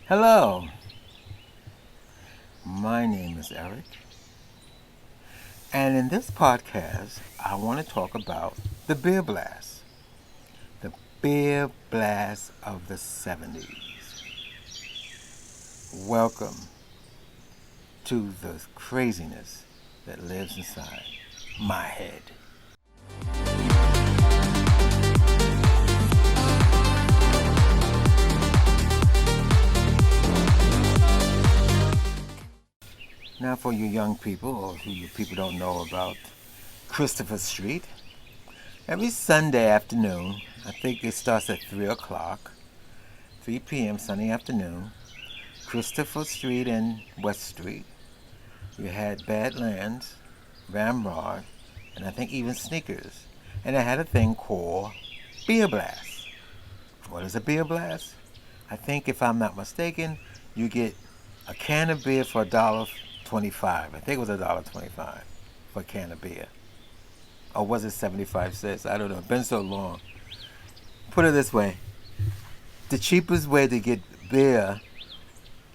Hello, my name is Eric, and in this podcast, I want to talk about the beer blast. The beer blast of the 70s. Welcome to the craziness that lives inside my head. Now, for you young people, or who you people don't know about Christopher Street, every Sunday afternoon, I think it starts at 3 o'clock, 3 p.m. Sunday afternoon, Christopher Street and West Street, you had Badlands, Ramrod, and I think even Sneakers. And they had a thing called Beer Blast. What is a beer blast? I think, if I'm not mistaken, you get a can of beer for $1.25. I think it was $1.25 for a can of beer. Or was it 75 cents? I don't know. It's been so long. Put it this way. The cheapest way to get beer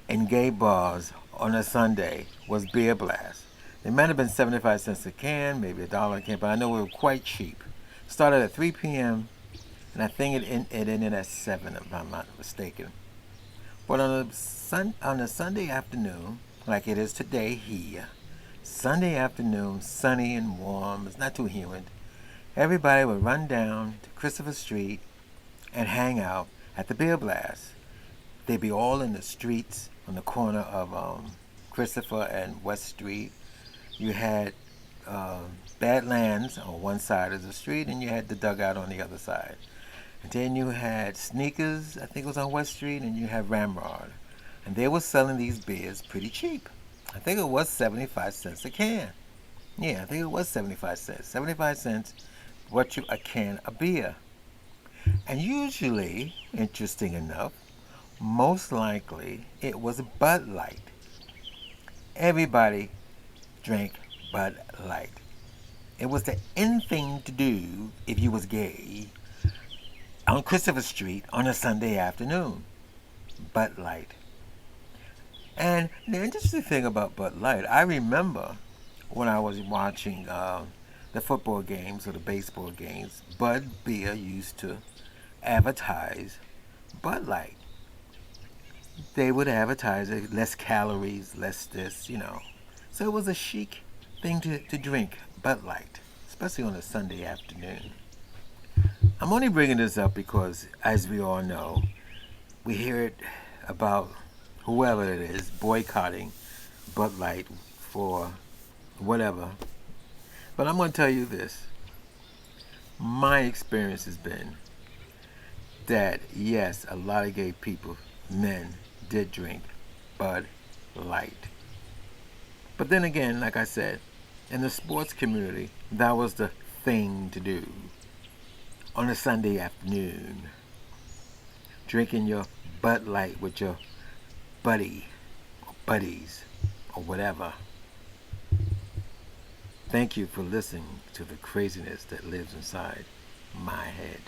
in gay bars on a Sunday was Beer Blast. It might have been 75 cents a can, maybe $1 a can, but I know we were quite cheap. Started at 3 p.m., and I think it ended at 7, if I'm not mistaken. But on a Sunday afternoon, like it is today here, Sunday afternoon, sunny and warm, it's not too humid, everybody would run down to Christopher Street and hang out at the Beer Blast. They'd be all in the streets on the corner of Christopher and West Street. You had Badlands on one side of the street, and you had the dugout on the other side. And then you had Sneakers, I think it was on West Street, and you had Ramrod. And they were selling these beers pretty cheap. I think it was 75 cents a can. Yeah, I think it was 75 cents. 75 cents bought you a can of beer. And usually, interesting enough, most likely it was Bud Light. Everybody drank Bud Light. It was the in thing to do if you was gay on Christopher Street on a Sunday afternoon. Bud Light. And the interesting thing about Bud Light, I remember when I was watching the football games or the baseball games, Bud Beer used to advertise Bud Light. They would advertise it, less calories, less this, So it was a chic thing to drink, Bud Light, especially on a Sunday afternoon. I'm only bringing this up because, as we all know, we hear it about whoever it is boycotting Bud Light for whatever. But I'm going to tell you this. My experience has been that, yes, a lot of gay people, men, did drink Bud Light. But then again, like I said, in the sports community, that was the thing to do. On a Sunday afternoon, drinking your Bud Light with your buddy or buddies or whatever. Thank you for listening to the craziness that lives inside my head.